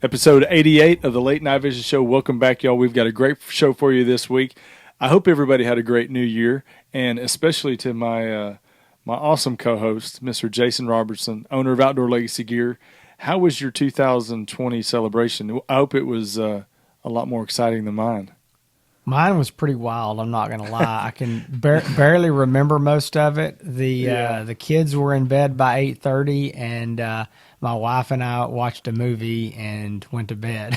Episode 88 of the Late Night Vision Show. Welcome back, y'all. We've got a great show for you this week. I hope everybody had a great new year, and especially to my awesome co-host, Mr. Jason Robertson, owner of Outdoor Legacy Gear. How was your 2020 celebration? I hope it was a lot more exciting than mine. Mine was pretty wild, I'm not going to lie. I can barely remember most of it. The kids were in bed by 8:30, and my wife and I watched a movie and went to bed.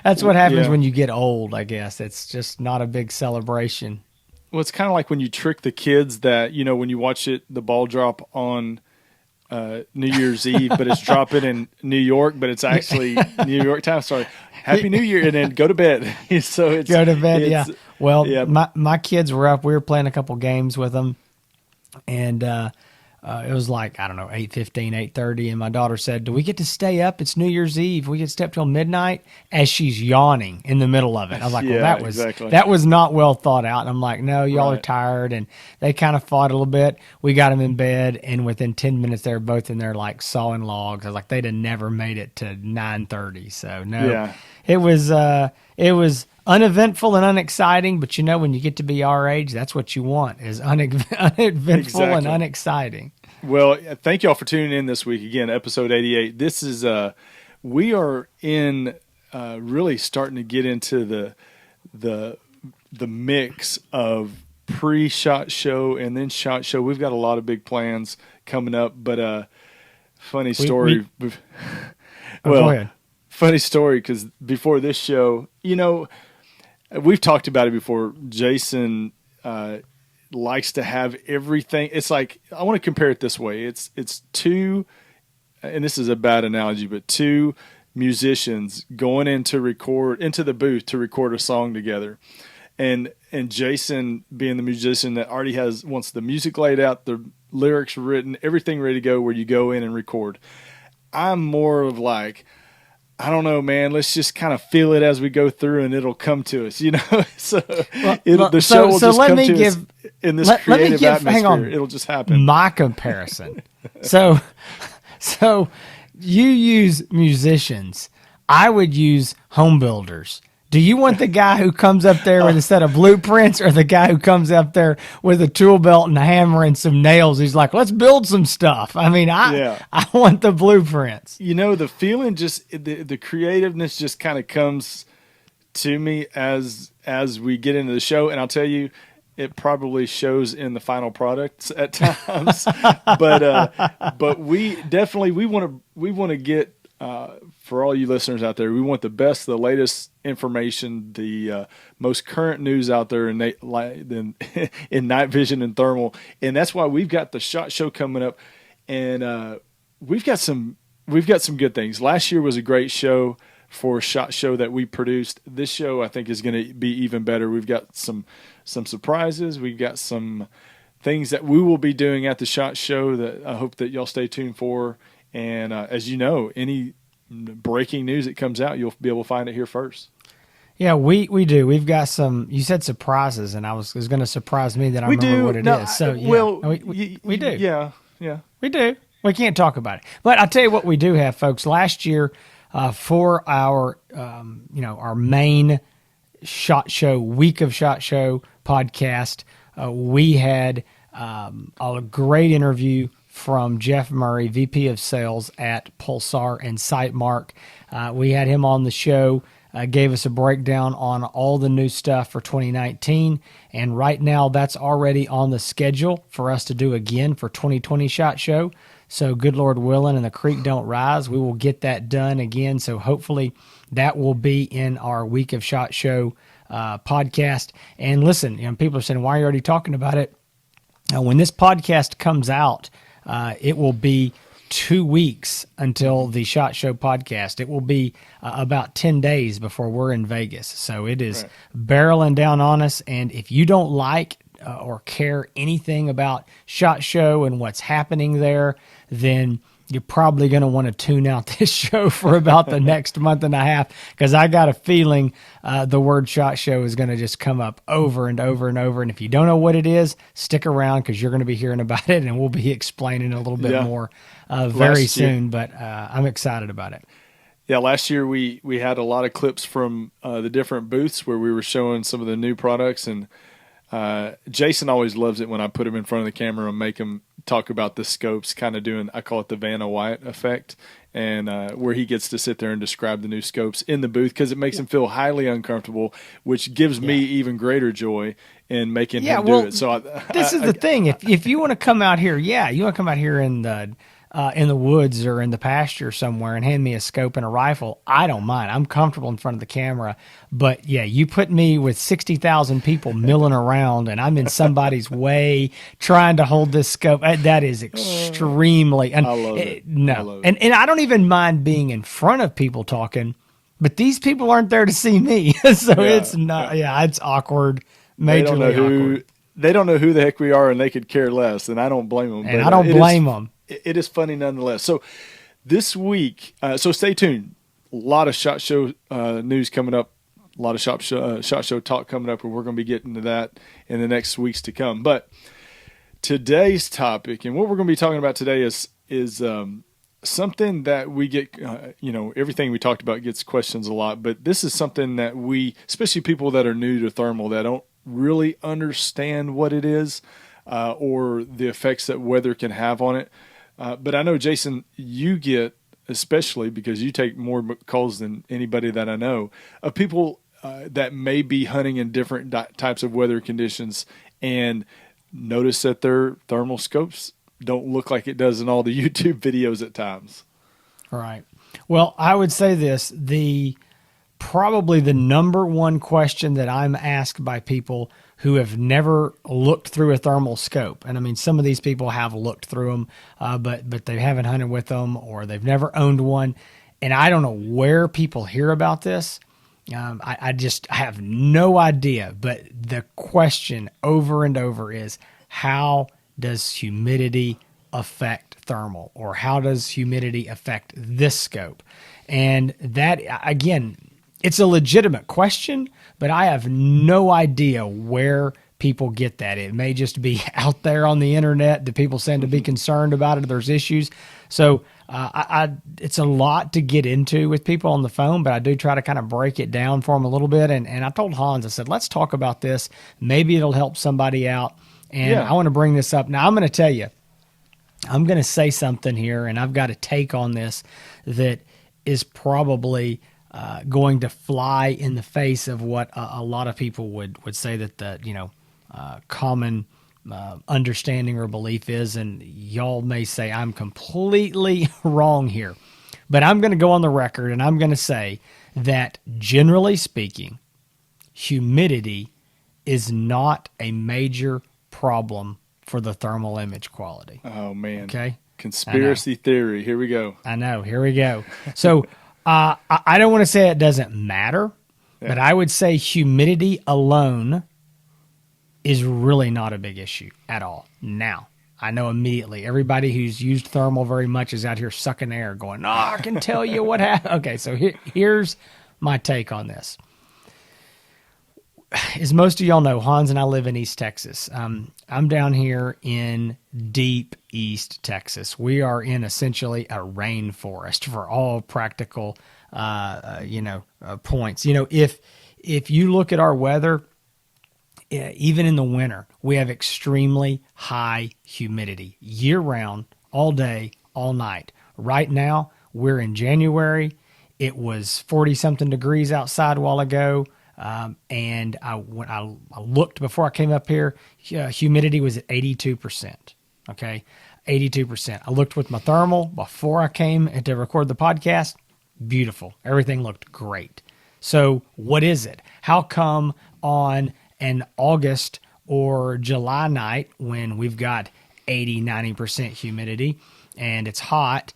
That's what happens when you get old, I guess. It's just not a big celebration. Well, it's kind of like when you trick the kids that, when you watch the ball drop on New Year's Eve, but it's dropping in New York, but it's actually New York time. Sorry. Happy New Year, and then go to bed. So go to bed, yeah. Well, my kids were up. We were playing a couple games with them, and it was like, I don't know, 8:15, 8:30, and my daughter said, "Do we get to stay up? It's New Year's Eve. We get to stay up till midnight?" As she's yawning in the middle of it. I was like, that was not well thought out. And I'm like, no, y'all are tired. And they kind of fought a little bit. We got them in bed, and within 10 minutes, they were both in there like sawing logs. I was like, they'd have never made it to 9:30. So no, it was uneventful and unexciting, but when you get to be our age, that's what you want, is uneventful and unexciting. Well, thank y'all for tuning in this week. Again, episode 88. This is, we are in really starting to get into the mix of pre-SHOT Show and then SHOT Show. We've got a lot of big plans coming up, but funny story. Go ahead. Funny story, because before this show, we've talked about it before. Jason likes to have everything. It's like, I want to compare it this way. It's two, and this is a bad analogy, but two musicians going into the booth to record a song together. And Jason being the musician that already wants the music laid out, the lyrics written, everything ready to go where you go in and record. I'm more of like, I don't know, man. Let's just kind of feel it as we go through, and it'll come to us, So the show will just come to us in this creative atmosphere. Hang on. It'll just happen. My comparison. So you use musicians. I would use home builders. Do you want the guy who comes up there with a set of blueprints, or the guy who comes up there with a tool belt and a hammer and some nails? He's like, let's build some stuff. I mean, I want the blueprints. The feeling, just the creativeness just kind of comes to me as we get into the show. And I'll tell you, it probably shows in the final products at times. but we want to get, for all you listeners out there, we want the best, the latest information, the most current news out there in night vision and thermal, and that's why we've got the SHOT Show coming up, and we've got some good things. Last year was a great show for SHOT Show that we produced. This show, I think, is going to be even better. We've got some surprises. We've got some things that we will be doing at the SHOT Show that I hope that y'all stay tuned for. And as you know, any breaking news that comes out, you'll be able to find it here first. Yeah, we do. We've got some. You said surprises, and it was going to surprise me that I remember what it is. So we do. Yeah, we do. We can't talk about it, but I'll tell you what we do have, folks. Last year, for our our main SHOT Show, week of SHOT Show podcast, we had a great interview from Jeff Murray, VP of Sales at Pulsar and SiteMark. We had him on the show, gave us a breakdown on all the new stuff for 2019, and right now that's already on the schedule for us to do again for 2020 SHOT Show. So good Lord willing and the creek don't rise, we will get that done again. So hopefully that will be in our week of SHOT Show podcast. And listen, people are saying, why are you already talking about it? When this podcast comes out, it will be 2 weeks until the SHOT Show podcast. It will be about 10 days before we're in Vegas. So it is barreling down on us. And if you don't like or care anything about SHOT Show and what's happening there, then you're probably going to want to tune out this show for about the next month and a half, because I got a feeling the word SHOT Show is going to just come up over and over and over. And if you don't know what it is, stick around, because you're going to be hearing about it, and we'll be explaining a little bit more very soon. But I'm excited about it. Yeah, last year we had a lot of clips from the different booths where we were showing some of the new products, and Jason always loves it when I put him in front of the camera and make him talk about the scopes, kind of doing, I call it the Vanna White effect, and where he gets to sit there and describe the new scopes in the booth because it makes him feel highly uncomfortable, which gives me even greater joy in making him do it. So this is the thing. If you want to come out here, you want to come out here in the woods or in the pasture somewhere and hand me a scope and a rifle, I don't mind. I'm comfortable in front of the camera. But yeah, you put me with 60,000 people milling around and I'm in somebody's way trying to hold this scope. That is extremely. And I love it. No, I love it. And I don't even mind being in front of people talking, but these people aren't there to see me, so it's not. Yeah, it's awkward. Majorly awkward. They don't know who the heck we are, and they could care less. And I don't blame them. And I don't blame them. It is funny nonetheless. So this week, so stay tuned. A lot of SHOT Show news coming up. A lot of SHOT Show talk coming up, and we're going to be getting to that in the next weeks to come. But today's topic, and what we're going to be talking about today is something that we get. Everything we talked about gets questions a lot, but this is something that we, especially people that are new to thermal, that don't really understand what it is or the effects that weather can have on it. But I know, Jason, you get, especially because you take more calls than anybody that I know, of people that may be hunting in different types of weather conditions and notice that their thermal scopes don't look like it does in all the YouTube videos at times. Right. Well, I would say this, probably the number one question that I'm asked by people who have never looked through a thermal scope. And I mean, some of these people have looked through them, but they haven't hunted with them or they've never owned one. And I don't know where people hear about this. I just have no idea. But the question over and over is, how does humidity affect thermal, or how does humidity affect this scope? And that, again, it's a legitimate question, but I have no idea where people get that. It may just be out there on the internet that people seem to be concerned about it. There's issues. So it's a lot to get into with people on the phone, but I do try to kind of break it down for them a little bit. And I told Hans, I said, let's talk about this. Maybe it'll help somebody out. And I want to bring this up. Now, I'm going to tell you, I'm going to say something here, and I've got a take on this that is probably going to fly in the face of what a lot of people would say that the common understanding or belief is, and y'all may say I'm completely wrong here, but I'm going to go on the record and I'm going to say that generally speaking, humidity is not a major problem for the thermal image quality. Oh man! Okay, conspiracy theory. Here we go. I know. Here we go. So. I don't want to say it doesn't matter, but I would say humidity alone is really not a big issue at all. Now, I know immediately everybody who's used thermal very much is out here sucking air going, I can tell you what happened. Okay, so here's my take on this. As most of y'all know, Hans and I live in East Texas. I'm down here in deep East Texas. We are in essentially a rainforest for all practical, points. If you look at our weather, even in the winter, we have extremely high humidity year round, all day, all night. Right now, we're in January. It was 40-something degrees outside a while ago. And when I looked before I came up here, humidity was at 82%. Okay, 82%. I looked with my thermal before I came to record the podcast. Beautiful. Everything looked great. So what is it? How come on an August or July night when we've got 80, 90% humidity and it's hot,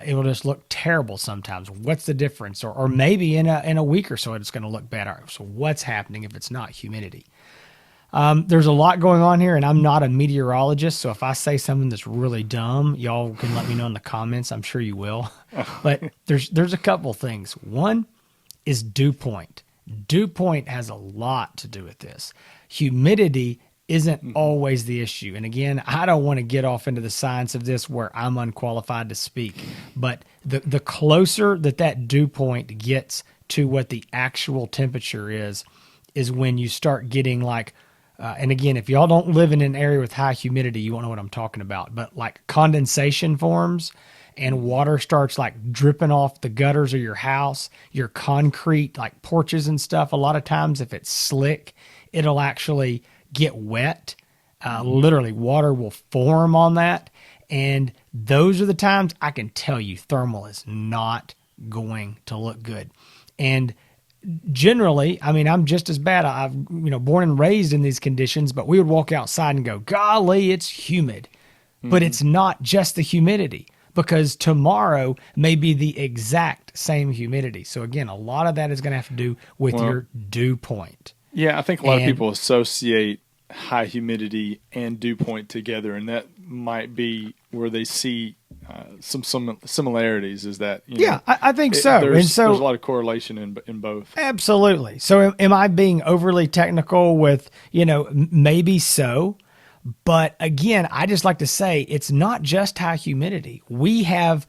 it'll just look terrible sometimes? What's the difference? Or maybe in a week or so, it's going to look better. So what's happening if it's not humidity? There's a lot going on here, and I'm not a meteorologist. So if I say something that's really dumb, y'all can let me know in the comments. I'm sure you will. But there's a couple things. One is dew point. Dew point has a lot to do with this. Humidity isn't always the issue. And again, I don't want to get off into the science of this where I'm unqualified to speak, but the closer that dew point gets to what the actual temperature is when you start getting like, and again, if y'all don't live in an area with high humidity, you won't know what I'm talking about, but like condensation forms and water starts like dripping off the gutters of your house, your concrete, like porches and stuff. A lot of times if it's slick, it'll actually get wet. Literally water will form on that. And those are the times I can tell you thermal is not going to look good. And generally, I mean, I'm just as bad. I've, born and raised in these conditions, but we would walk outside and go, golly, it's humid. But it's not just the humidity, because tomorrow may be the exact same humidity. So again, a lot of that is going to have to do with your dew point. Yeah, I think a lot of people associate high humidity and dew point together, and that might be where they see some similarities. Is that I think so. There's a lot of correlation in both. Absolutely. So am I being overly technical with maybe so? But again, I just like to say it's not just high humidity. We have,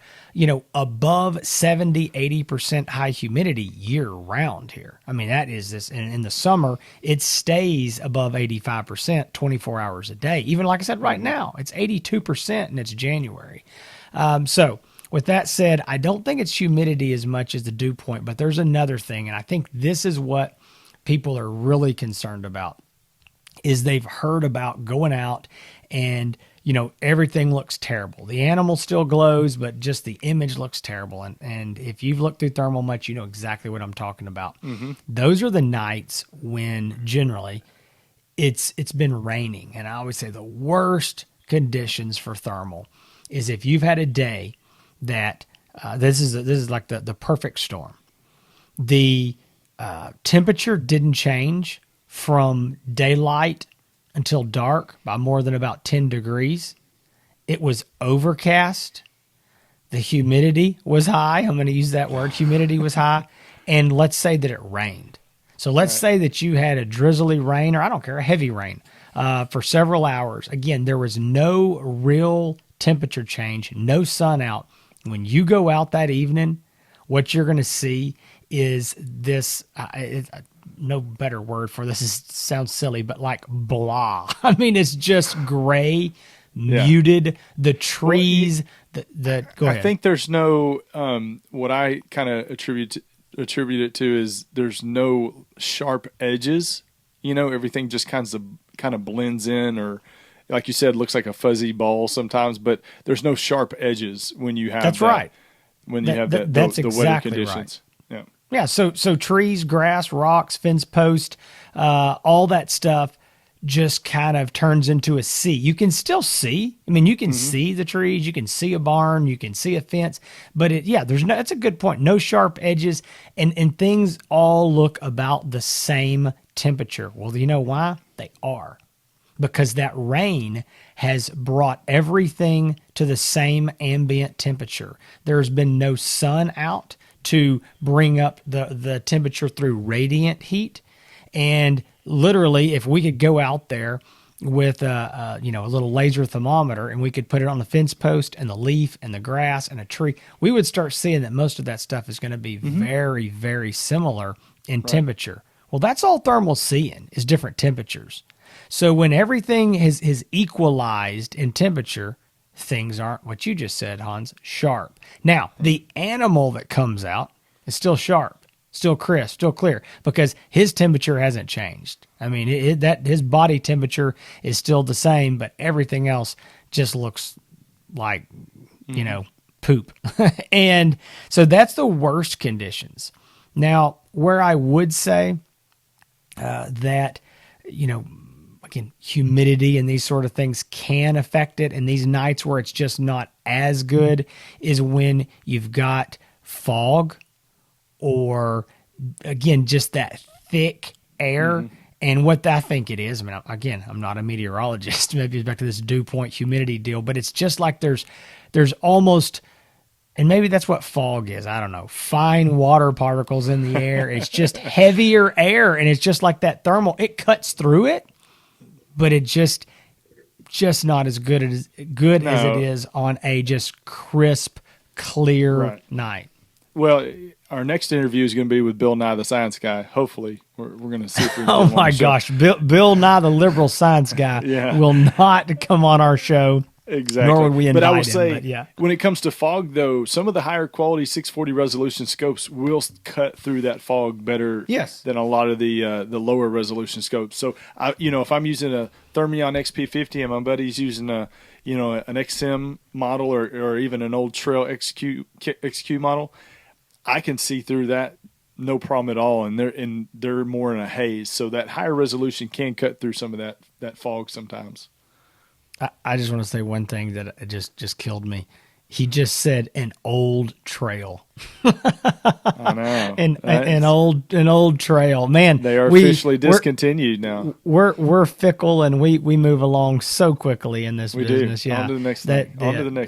above 70, 80% high humidity year round here. I mean, that is this. And in the summer, it stays above 85%, 24 hours a day. Even like I said, right now, it's 82% and it's January. So with that said, I don't think it's humidity as much as the dew point, but there's another thing. And I think this is what people are really concerned about. Is they've heard about going out and, everything looks terrible. The animal still glows, but just the image looks terrible. And if you've looked through thermal much, you know exactly what I'm talking about. Mm-hmm. Those are the nights when generally it's been raining. And I always say the worst conditions for thermal is if you've had a day that this is like the perfect storm. The temperature didn't change from daylight until dark by more than about 10 degrees. It was overcast. The humidity was high. I'm going to use that word. Humidity was high. And let's say that it rained. So let's say that you had a drizzly rain, or I don't care, a heavy rain for several hours. Again, there was no real temperature change, no sun out. When you go out that evening, what you're going to see is this, no better word for this, sounds silly, but like blah. I mean, it's just gray, muted, the trees, go ahead. I think there's no, what I kind of attribute it to is there's no sharp edges. Everything just kind of blends in, or like you said, looks like a fuzzy ball sometimes, but there's no sharp edges when you have that's that, right. When you have that, that's the exactly weather conditions. Right. Yeah. Yeah, so trees, grass, rocks, fence post, all that stuff just kind of turns into a sea. You can still see. I mean, you can see the trees, you can see a barn, you can see a fence, but that's a good point. No sharp edges, and things all look about the same temperature. Well, you know why? They are. Because that rain has brought everything to the same ambient temperature. There's been no sun out to bring up the temperature through radiant heat. And literally, if we could go out there with a little laser thermometer and we could put it on the fence post and the leaf and the grass and a tree, we would start seeing that most of that stuff is going to be very, very similar in temperature. Well, that's all thermal seeing is different temperatures. So when everything is equalized in temperature, things aren't what you just said, Hans, sharp. Now, the animal that comes out is still sharp, still crisp, still clear, because his temperature hasn't changed. I mean, his body temperature is still the same, but everything else just looks like, poop. And so that's the worst conditions. Now, where I would say that, again, humidity and these sort of things can affect it. And these nights where it's just not as good is when you've got fog or, again, just that thick air. And what I think it is, I mean, again, I'm not a meteorologist. Maybe it's back to this dew point humidity deal, but it's just like there's almost, and maybe that's what fog is. I don't know. Fine water particles in the air. It's just heavier air, and it's just like that thermal. It cuts through it. but it just not as good as No. it is on a just crisp, clear Right. night. Well, our next interview is going to be with Bill Nye, the Science Guy. Hopefully, we're going to see if we can get Oh him on my the show. gosh, Bill Nye, the liberal science guy, Yeah. will not come on our show. Exactly. Nor would we invite but I will him, say, but yeah. when it comes to fog, though, some of the higher quality 640 resolution scopes will cut through that fog better Yes. than a lot of the lower resolution scopes. So, if I'm using a Thermion XP50 and my buddy's using an XM model or even an old Trail XQ model, I can see through that no problem at all, and they're more in a haze. So that higher resolution can cut through some of that fog sometimes. I just want to say one thing that just killed me. He just said an old trail. I know. an old trail. Man, They are officially discontinued now. We're fickle, and we move along so quickly in this We business. do. Yeah. On to the next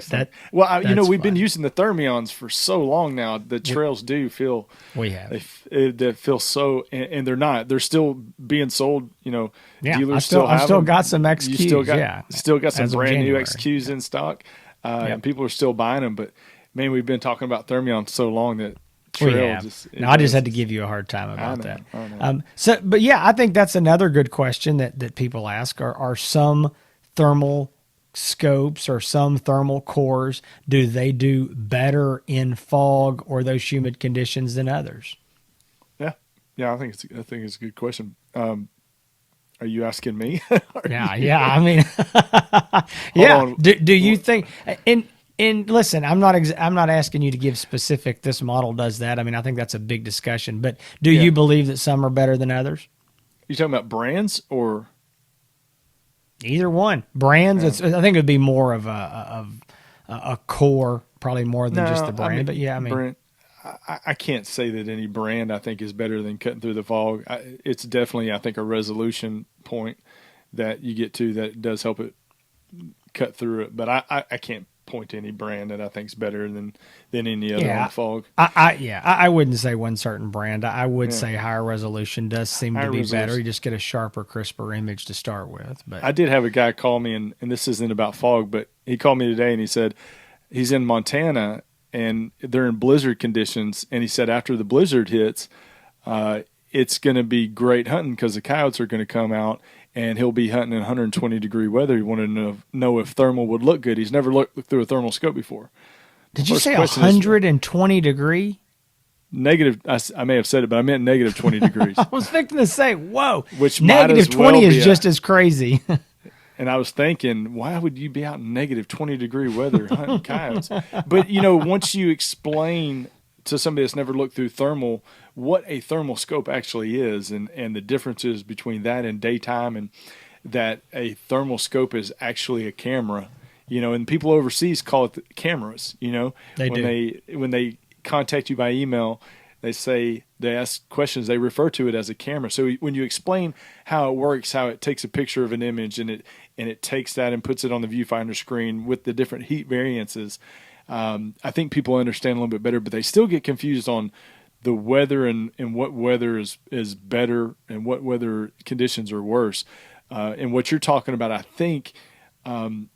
thing. Well, that's we've been fine. using the Thermions for so long now. The trails do feel We have. they feel so, and they're not. They're still being sold. Yeah, Dealers I've have still them. got some You XQs. still got some as of brand new January. XQs in stock, Yep. and people are still buying them. But man, we've been talking about Thermion so long that We trail have. just. No, I just had to give you a hard time about that. I know. But yeah, I think that's another good question that people ask: Are some thermal scopes or some thermal cores, do they do better in fog or those humid conditions than others? Yeah, I think it's a good question. Are you asking me? Yeah. I mean, yeah. on. Do you think? And listen, I'm not asking you to give specific. This model does that. I mean, I think that's a big discussion. But do you believe that some are better than others? You talking about brands or? Either one. Brands. I think it would be more of a core, probably more than just the brand. But yeah, I mean, brand, I can't say that any brand I think is better than cutting through the fog. It's definitely, I think, a resolution point that you get to that does help it cut through it. But I can't point to any brand that I think is better than any other on the fog. I wouldn't say one certain brand. I would say higher resolution does seem to be better. You just get a sharper, crisper image to start with. But I did have a guy call me, and this isn't about fog, but he called me today and he said he's in Montana and they're in blizzard conditions. And he said after the blizzard hits, it's going to be great hunting because the coyotes are going to come out, and he'll be hunting in 120-degree weather. He wanted to know if thermal would look good. He's never looked through a thermal scope before. Did you say 120 degree? Negative. I may have said it, but I meant negative 20 degrees. I was fixing to say, whoa, Which might negative as well 20 be is just as crazy. And I was thinking, why would you be out in negative 20-degree weather hunting coyotes? But, once you explain to somebody that's never looked through thermal what a thermal scope actually is and the differences between that and daytime, and that a thermal scope is actually a camera, and people overseas call it cameras, when they contact you by email, they ask questions, they refer to it as a camera. So when you explain how it works, how it takes a picture of an image and it takes that and puts it on the viewfinder screen with the different heat variances, I think people understand a little bit better, but they still get confused on the weather and what weather is better and what weather conditions are worse. And what you're talking about, I think, even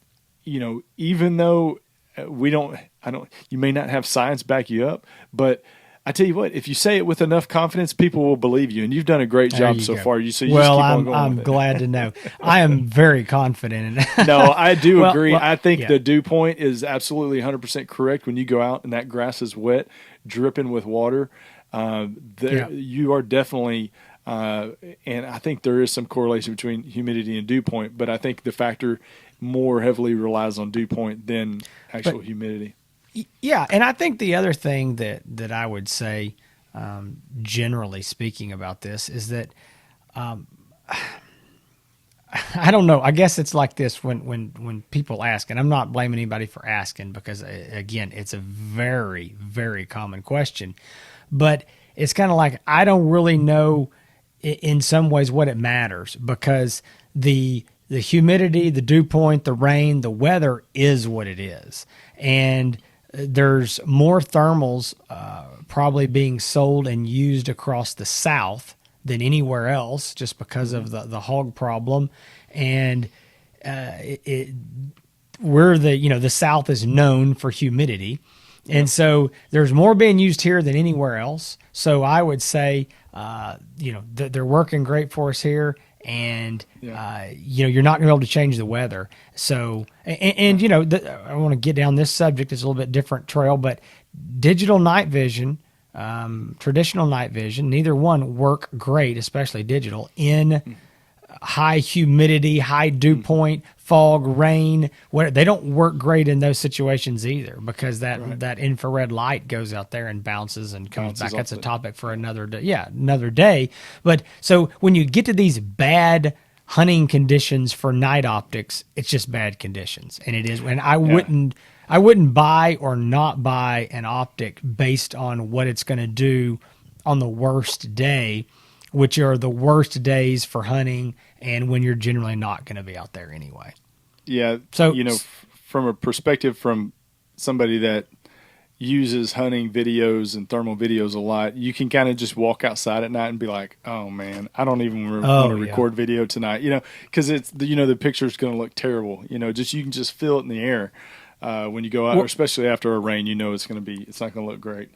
though you may not have science back you up, but I tell you what, if you say it with enough confidence, people will believe you, and you've done a great job so far. I'm glad to know. I am very confident in it. No, I do agree. Well, I think the dew point is absolutely 100% correct. When you go out and that grass is wet, dripping with water, you are definitely. And I think there is some correlation between humidity and dew point, but I think the factor more heavily relies on dew point than actual humidity. Yeah, and I think the other thing that I would say, generally speaking about this, is that I don't know. I guess it's like this when people ask, and I'm not blaming anybody for asking because, again, it's a very, very common question. But it's kind of like I don't really know in some ways what it matters because the humidity, the dew point, the rain, the weather is what it is. And there's more thermals probably being sold and used across the South than anywhere else just because of the hog problem. And we're the South is known for humidity. And so there's more being used here than anywhere else. So I would say, they're working great for us here. And, you're not going to be able to change the weather. So, I want to get down this subject. It's a little bit different trail, but digital night vision, traditional night vision, neither one work great, especially digital, in high humidity, high dew point, fog, rain. They don't work great in those situations either, because that infrared light goes out there and bounces and comes back. That's a topic for another day. Yeah, another day. But so when you get to these bad hunting conditions for night optics, it's just bad conditions, and it is. And I wouldn't buy or not buy an optic based on what it's going to do on the worst day, which are the worst days for hunting and when you're generally not going to be out there anyway. Yeah. So, from a perspective from somebody that uses hunting videos and thermal videos a lot, you can kind of just walk outside at night and be like, oh man, I don't even want to record video tonight, because it's, the picture's going to look terrible. You can just feel it in the air when you go out, especially after a rain, it's not going to look great.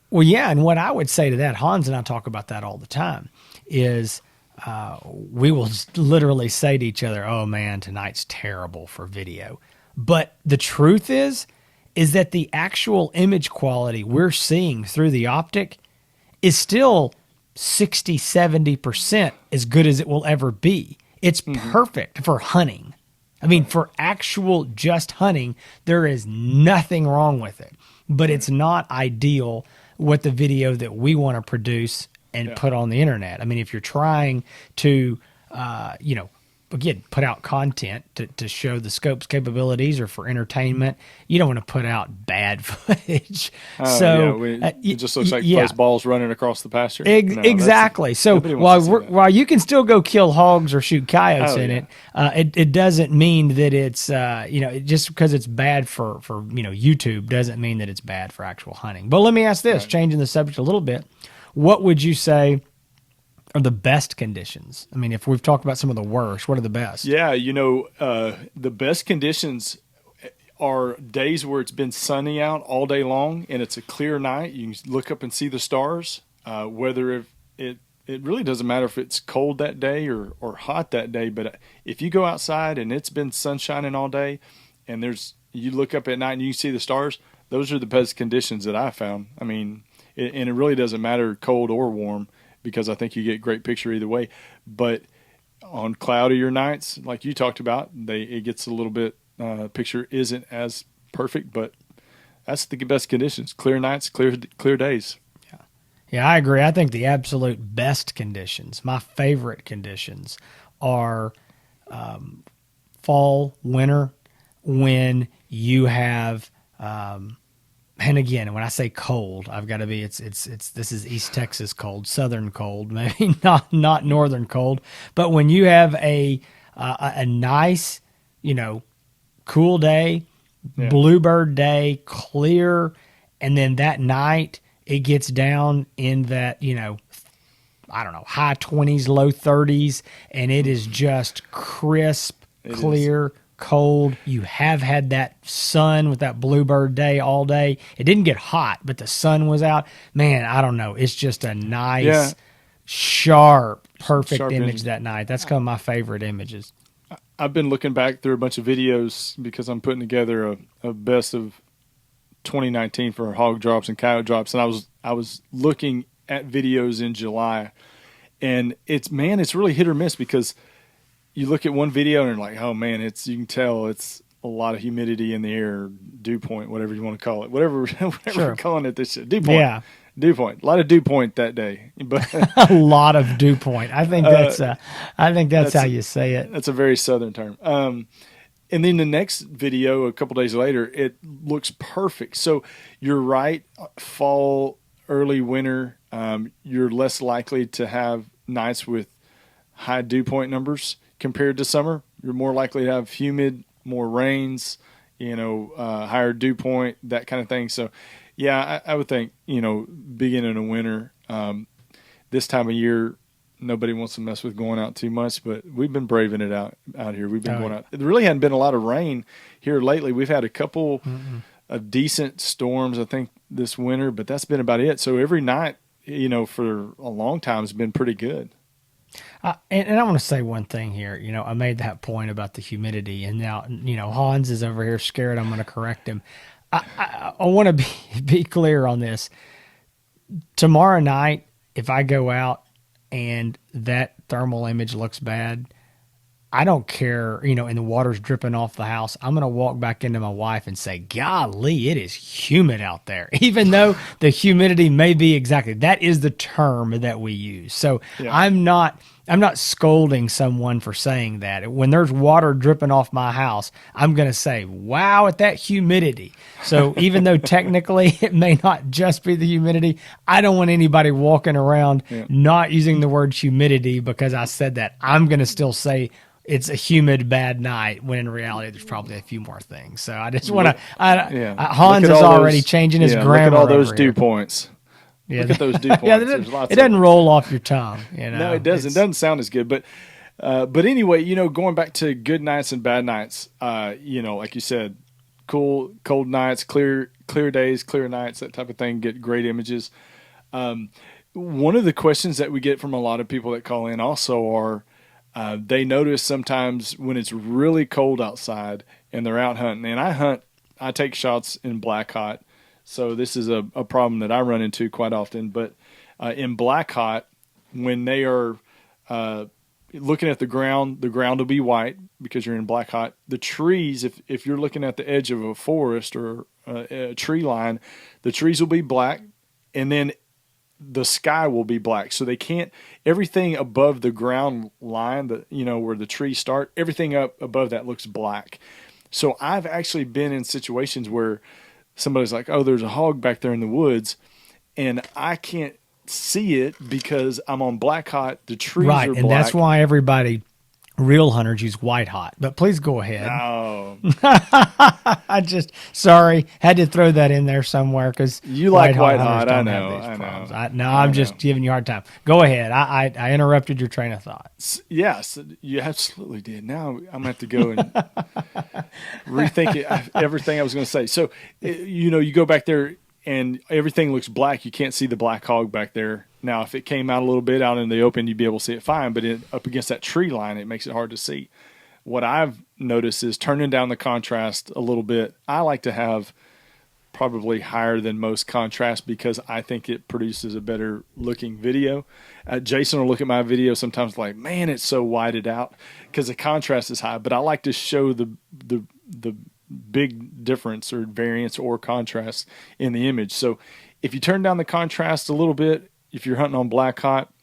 Well, yeah, and what I would say to that, Hans and I talk about that all the time, is we will literally say to each other, oh man, tonight's terrible for video. But the truth is that the actual image quality we're seeing through the optic is still 60, 70% as good as it will ever be. It's perfect for hunting. I mean, for actual just hunting, there is nothing wrong with it. But it's not ideal with the video that we want to produce and put on the internet. I mean, if you're trying to, again, put out content to show the scope's capabilities or for entertainment, you don't want to put out bad footage. It just looks like fuzz balls running across the pasture. Exactly. So while you can still go kill hogs or shoot coyotes in it, it doesn't mean that it's just because it's bad for YouTube doesn't mean that it's bad for actual hunting. But let me ask this, changing the subject a little bit, what would you say are the best conditions? I mean, if we've talked about some of the worst, what are the best? Yeah, the best conditions are days where it's been sunny out all day long and it's a clear night. You can look up and see the stars. Whether it really doesn't matter if it's cold that day or hot that day, but if you go outside and it's been sun shining all day and you look up at night and you see the stars, those are the best conditions that I found. I mean, and it really doesn't matter cold or warm, because I think you get a great picture either way. But on cloudier nights, like you talked about, it gets a little bit, picture isn't as perfect, but that's the best conditions. Clear nights, clear days. Yeah, I agree. I think the absolute best conditions, my favorite conditions, are fall, winter, when you have and again, when I say cold, I've got to be this is East Texas cold, southern cold, maybe not northern cold, but when you have a nice, cool day, bluebird day, clear, and then that night it gets down in that, I don't know, high 20s, low 30s, and it is just crisp, clear, cold. You have had that sun with that bluebird day all day. It didn't get hot, but the sun was out. Man, I don't know. It's just a nice, sharp, perfect image that night. That's kind of my favorite images. I've been looking back through a bunch of videos because I'm putting together a best of 2019 for hog drops and coyote drops, and I was looking at videos in July, and it's really hit or miss, because you look at one video and you're like, oh man, you can tell it's a lot of humidity in the air, dew point, whatever you want to call it, whatever we're calling it this year. Dew point. Yeah. Dew point. A lot of dew point that day. But a lot of dew point. I think that's how you say it. That's a very southern term. And then the next video, a couple days later, it looks perfect. So you're right, fall, early winter, you're less likely to have nights with high dew point numbers compared to summer. You're more likely to have humid, more rains, higher dew point, that kind of thing. So, yeah, I would think, beginning of winter, this time of year, nobody wants to mess with going out too much, but we've been braving it out here. We've been going out. There really hadn't been a lot of rain here lately. We've had a couple of decent storms, I think, this winter, but that's been about it. So every night, for a long time, has been pretty good. And I want to say one thing here. I made that point about the humidity, and now, Hans is over here scared I'm going to correct him. I want to be clear on this. Tomorrow night, if I go out and that thermal image looks bad, I don't care, and the water's dripping off the house. I'm going to walk back into my wife and say, golly, it is humid out there. Even though the humidity may be that is the term that we use. So yeah. I'm not scolding someone for saying that. When there's water dripping off my house, I'm going to say, wow, at that humidity. So even though technically it may not just be the humidity, I don't want anybody walking around not using the word humidity because I said that. I'm going to still say it's a humid, bad night, when in reality there's probably a few more things. So I just want to Hans is already changing his grammar. Look at all those dew points. Yeah, look at those dew points. It doesn't roll off your tongue. No, it doesn't. It doesn't sound as good. But anyway, going back to good nights and bad nights, like you said, cold nights, clear days, clear nights, that type of thing, get great images. One of the questions that we get from a lot of people that call in also are, they notice sometimes when it's really cold outside and they're out hunting, and I take shots in black hot. So this is a problem that I run into quite often. But in black hot, when they are looking at the ground will be white because you're in black hot. The trees, if you're looking at the edge of a forest or a tree line, the trees will be black, and then the sky will be black. So they can't, everything above the ground line, where the trees start, everything up above that looks black. So I've actually been in situations where somebody's like, oh, there's a hog back there in the woods, and I can't see it because I'm on black hot. The trees are black. And that's why everybody, real hunters, use white hot. But please go ahead. No. Sorry, had to throw that in there somewhere because you like white hot. I know. I'm just giving you a hard time. Go ahead. I interrupted your train of thought. Yes, you absolutely did. Now I'm going to have to go and rethink everything I was going to say. So, you go back there and everything looks black. You can't see the black hog back there. Now, if it came out a little bit out in the open, you'd be able to see it fine. But up against that tree line, it makes it hard to see. What I've noticed is turning down the contrast a little bit. I like to have probably higher than most contrast because I think it produces a better looking video. Jason will look at my video sometimes like, man, it's so whited out because the contrast is high. But I like to show the big difference or variance or contrast in the image. So if you turn down the contrast a little bit, if you're hunting on black hot,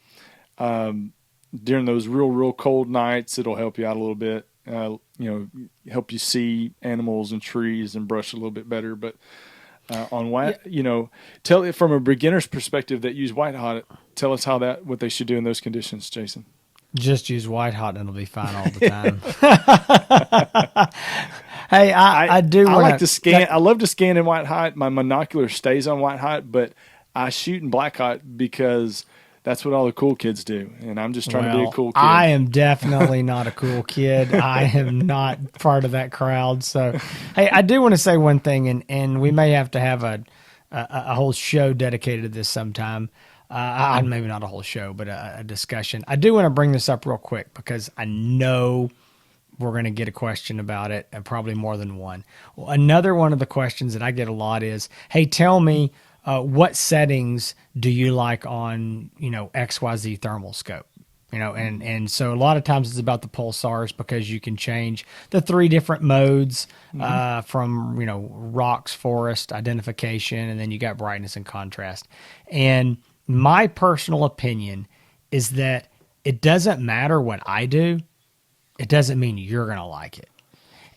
during those real cold nights, it'll help you out a little bit. Help you see animals and trees and brush a little bit better. But on white, tell it from a beginner's perspective that use white hot. Tell us what they should do in those conditions, Jason. Just use white hot and it'll be fine all the time. Hey, I like to scan. I love to scan in white hot. My monocular stays on white hot, but I shoot in black hot because that's what all the cool kids do, and I'm just trying to be a cool kid. I am definitely not a cool kid. I am not part of that crowd. So, hey, I do want to say one thing, and we may have to have a whole show dedicated to this sometime. Maybe not a whole show, but a discussion. I do want to bring this up real quick because I know we're going to get a question about it, and probably more than one. Well, another one of the questions that I get a lot is, hey, tell me, what settings do you like on, XYZ thermal scope? And so a lot of times it's about the pulsars because you can change the 3 different modes from, rocks, forest, identification, and then you got brightness and contrast. And my personal opinion is that it doesn't matter what I do. It doesn't mean you're going to like it.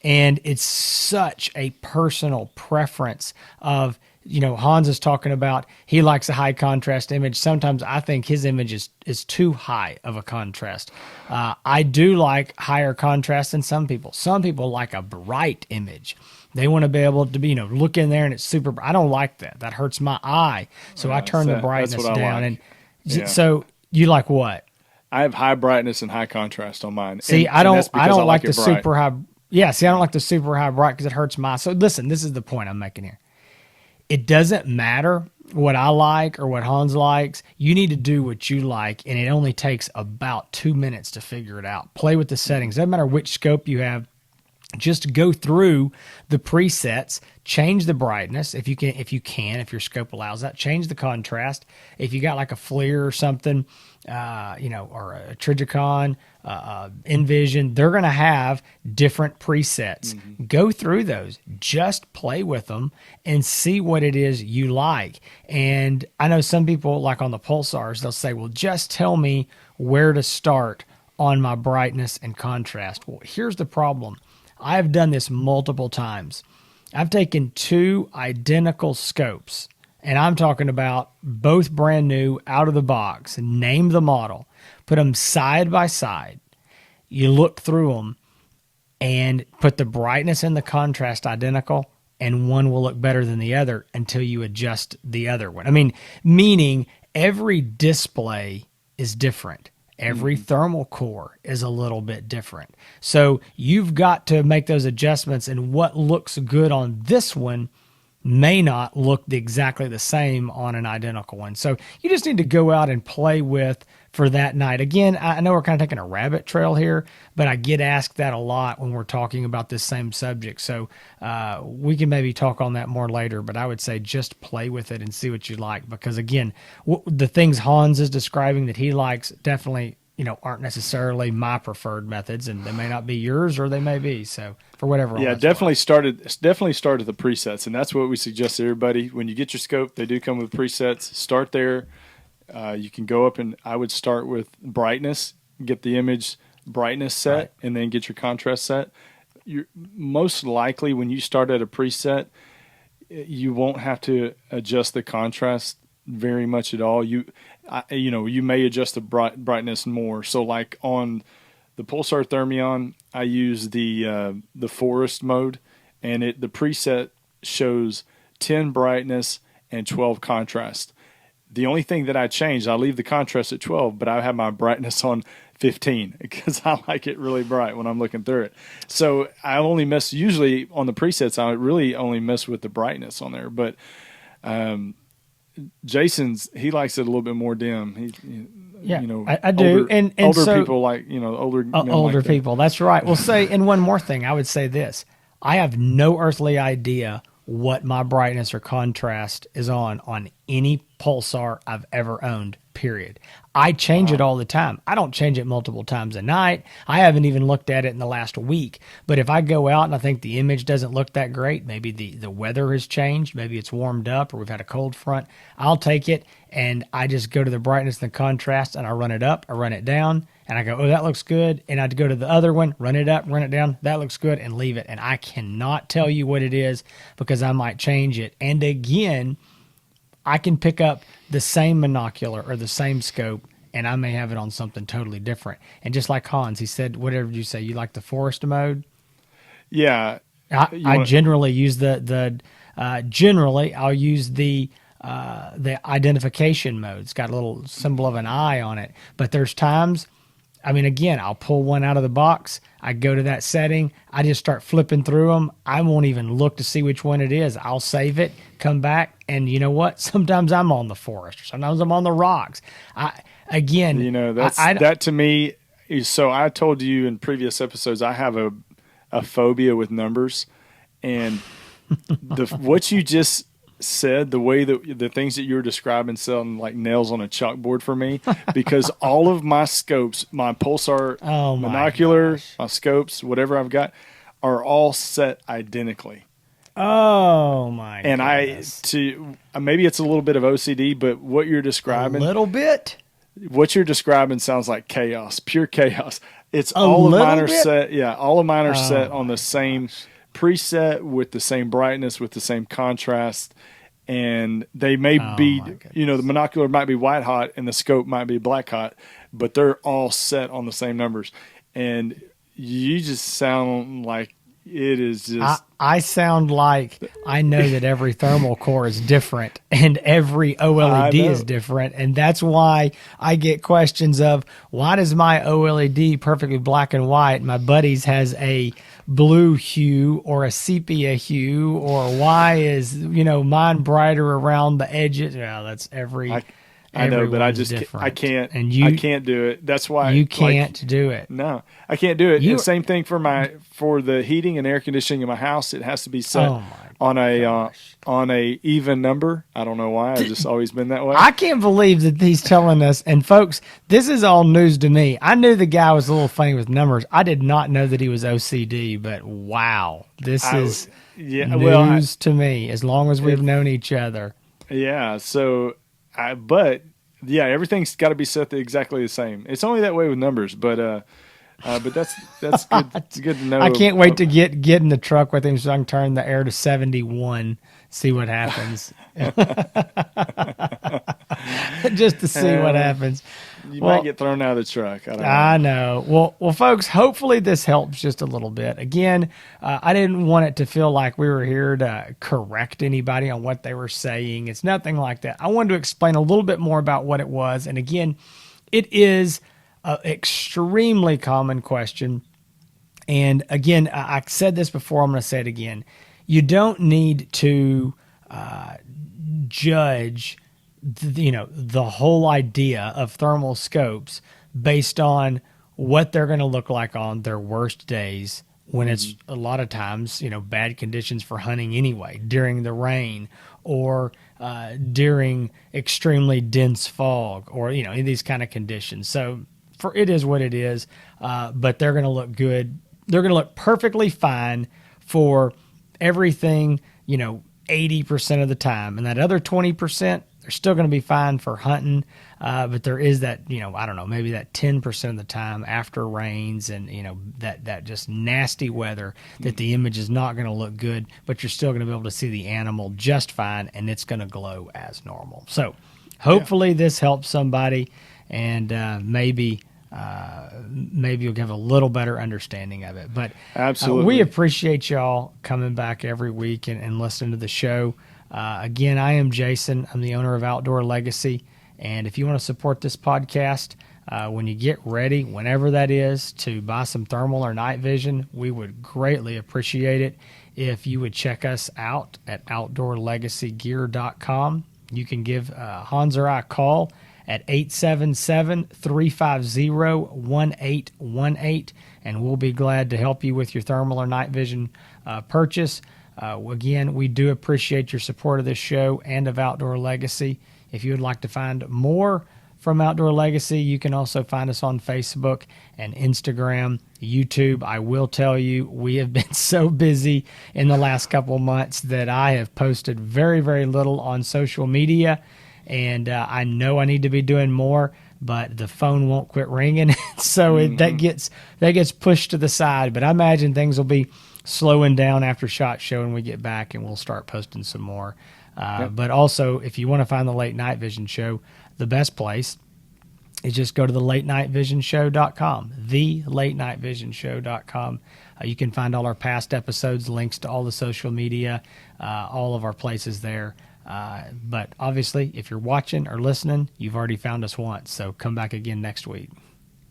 And it's such a personal preference of, Hans is talking about he likes a high contrast image. Sometimes I think his image is too high of a contrast. I do like higher contrast than some people. Some people like a bright image. They want to be able to be, look in there and it's super. I don't like that. That hurts my eye. So I turn the brightness down. Like. So you like what? I have high brightness and high contrast on mine. See, and that's I because don't like it the bright. super high. Yeah, see, I don't like the super high bright because it hurts my. So listen, this is the point I'm making here. It doesn't matter what I like or what Hans likes. You need to do what you like, and it only takes about 2 minutes to figure it out. Play with the settings. Doesn't matter which scope you have. Just go through the presets, change the brightness if you can, if your scope allows that. Change the contrast. If you got like a FLIR or something, or a Trijicon, Envision, they're going to have different presets. Go through those, just play with them and see what it is you like. And I know some people, like on the Pulsars, they'll say, well, just tell me where to start on my brightness and contrast. Well, here's the problem. I have done this multiple times. I've taken 2 identical scopes, and I'm talking about both brand new out of the box, name the model, put them side by side. You look through them and put the brightness and the contrast identical, and one will look better than the other until you adjust the other one. I mean, meaning every display is different. Every thermal core is a little bit different. So you've got to make those adjustments, and what looks good on this one may not look exactly the same on an identical one. So you just need to go out and play with for that night. Again, I know we're kind of taking a rabbit trail here, but I get asked that a lot when we're talking about this same subject. So we can maybe talk on that more later, but I would say just play with it and see what you like. Because again, the things Hans is describing that he likes definitely, aren't necessarily my preferred methods, and they may not be yours, or they may be. So for whatever. Yeah, definitely start at the presets, and that's what we suggest to everybody. When you get your scope, they do come with presets. Start there. You can go up, and I would start with brightness, get the image brightness set, Right. and then get your contrast set. You're most likely when you start at a preset, you won't have to adjust the contrast very much at all. You may adjust the brightness more. So like on the Pulsar Thermion, I use the forest mode, and the preset shows 10 brightness and 12 contrast. The only thing that I changed, I leave the contrast at 12, but I have my brightness on 15 because I like it really bright when I'm looking through it. So I only mess, usually on the presets, I really only mess with the brightness on there. But he likes it a little bit more dim. Yeah, I do. Older, and older so, people older men older like people. That's right. Well, and one more thing, I would say this. I have no earthly idea what my brightness or contrast is on any Pulsar I've ever owned, period. I change it all the time. I don't change it multiple times a night. I haven't even looked at it in the last week. But if I go out and I think the image doesn't look that great, maybe the weather has changed, maybe it's warmed up, or we've had a cold front, I'll take it and I just go to the brightness and the contrast, and I run it up, I run it down, and I go, oh, that looks good. And I'd go to the other one, run it up, run it down, that looks good, and leave it. And I cannot tell you what it is because I might change it. And again, I can pick up the same monocular or the same scope, and I may have it on something totally different. And just like Hans, he said, whatever you say, you like the forest mode? Yeah. I generally use generally I'll use the identification mode. It's got a little symbol of an eye on it. But there's times, again, I'll pull one out of the box. I go to that setting. I just start flipping through them. I won't even look to see which one it is. I'll save it, come back, and you know what? Sometimes I'm on the forest. Sometimes I'm on the rocks. That to me is, so I told you in previous episodes, I have a phobia with numbers, and what you just said, the way that the things that you were describing sound like nails on a chalkboard for me, because all of my scopes, my Pulsar monocular, my scopes, whatever I've got, are all set identically. Oh my! And goodness. Maybe it's a little bit of OCD, but what you're describing, what you're describing sounds like chaos, pure chaos. It's all of mine are set. Yeah, all of mine are set on the same preset with the same brightness, with the same contrast, and they may be, the monocular might be white hot and the scope might be black hot, but they're all set on the same numbers. And you just sound like it is just. I sound like I know that every thermal core is different and every OLED is different. And that's why I get questions of, why does my OLED perfectly black and white, my buddy's has a blue hue or a sepia hue, or why is, mine brighter around the edges? Yeah, that's I know, but I can't. And I can't do it. That's why you can't do it. No, I can't do it. And same thing for the heating and air conditioning in my house. It has to be set on a even number. I don't know why. I've just always been that way. I can't believe that he's telling us. And folks, this is all news to me. I knew the guy was a little funny with numbers. I did not know that he was OCD. But wow, this is news to me. As long as we've known each other. Yeah. So. But everything's got to be set exactly the same. It's only that way with numbers, but that's good. It's good to know. I can't wait to get in the truck with him so I can turn the air to 71, see what happens. Just to see what happens. You might get thrown out of the truck. I know. Well, folks, hopefully this helps just a little bit. Again, I didn't want it to feel like we were here to correct anybody on what they were saying. It's nothing like that. I wanted to explain a little bit more about what it was. And again, it is an extremely common question. And again, I said this before. I'm going to say it again. You don't need to judge the whole idea of thermal scopes based on what they're going to look like on their worst days, when it's a lot of times, bad conditions for hunting anyway, during the rain or during extremely dense fog, or, in these kind of conditions. So it is what it is, but they're going to look good. They're going to look perfectly fine for everything, 80% of the time. And that other 20%, they're still going to be fine for hunting, but there is that, I don't know, maybe that 10% of the time after rains and, that just nasty weather that the image is not going to look good, but you're still going to be able to see the animal just fine, and it's going to glow as normal. So hopefully this helps somebody, and maybe you'll have a little better understanding of it. But absolutely, we appreciate y'all coming back every week and listening to the show. Again, I am Jason. I'm the owner of Outdoor Legacy. And if you want to support this podcast, when you get ready, whenever that is, to buy some thermal or night vision, we would greatly appreciate it if you would check us out at outdoorlegacygear.com. You can give Hans or I a call at 877-350-1818, and we'll be glad to help you with your thermal or night vision purchase. Again, we do appreciate your support of this show and of Outdoor Legacy. If you would like to find more from Outdoor Legacy, you can also find us on Facebook and Instagram, YouTube. I will tell you, we have been so busy in the last couple of months that I have posted very, very little on social media, and I know I need to be doing more, but the phone won't quit ringing, so that gets pushed to the side. But I imagine things will be slowing down after SHOT Show and we get back, and we'll start posting some more. But also, if you want to find the Late Night Vision Show, the best place is just go to the latenightvision.show.com, thelatenightvision.show.com. You can find all our past episodes, links to all the social media, all of our places there. But obviously, if you're watching or listening, you've already found us once, so come back again next week.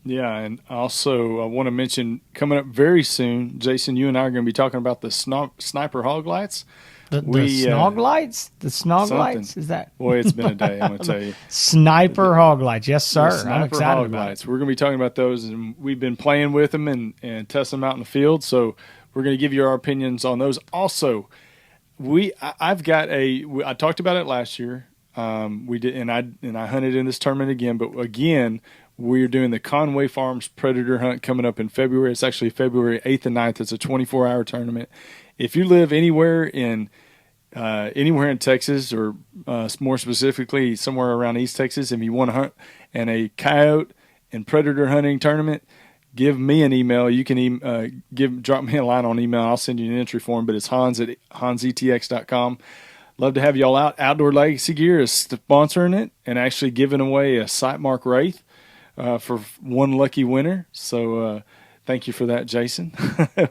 Yeah, and also I want to mention, coming up very soon, Jason, you and I are going to be talking about the sniper hog lights. The snog lights? The snog lights? Is that? Boy, it's been a day, I'm going to tell you. Sniper hog lights. Yes, sir. I'm excited hog about lights. We're going to be talking about those, and we've been playing with them and testing them out in the field, so we're going to give you our opinions on those. Also, I talked about it last year. We did, and I hunted in this tournament again, but again, we're doing the Conway Farms Predator Hunt coming up in February. It's actually February 8th and 9th. It's a 24-hour tournament. If you live anywhere in Texas, or more specifically somewhere around East Texas, if you want to hunt in a coyote and predator hunting tournament, give me an email. You can drop me a line on email. I'll send you an entry form, but it's Hans at hansetx.com. Love to have you all out. Outdoor Legacy Gear is sponsoring it and actually giving away a Sightmark Wraith for one lucky winner. So Thank you for that, Jason.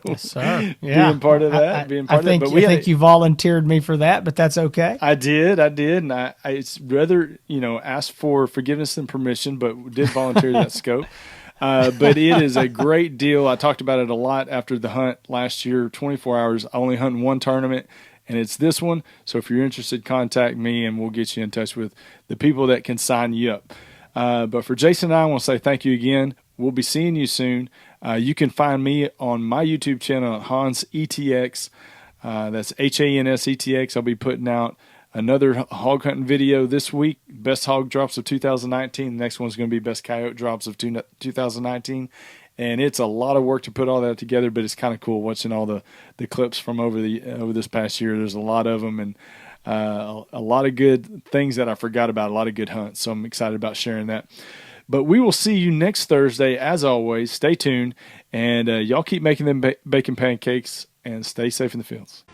Yes, sir. Yeah. Being part of that. I think you volunteered me for that, but that's okay. I did, and I it's rather ask for forgiveness than permission, but did volunteer that scope. But it is a great deal. I talked about it a lot after the hunt last year. 24 hours. I only hunt in one tournament, and it's this one. So if you're interested, contact me, and we'll get you in touch with the people that can sign you up. But for Jason and I want to say thank you again. We'll be seeing you soon. You can find me on my YouTube channel, Hans ETX. That's HANS ETX. I'll be putting out another hog hunting video this week. Best hog drops of 2019. The next one's going to be best coyote drops of 2019. And it's a lot of work to put all that together, but it's kind of cool watching all the clips from over this past year. There's a lot of them, and a lot of good things that I forgot about, a lot of good hunts. So I'm excited about sharing that. But we will see you next Thursday. As always, stay tuned, and y'all keep making them bacon pancakes and stay safe in the fields.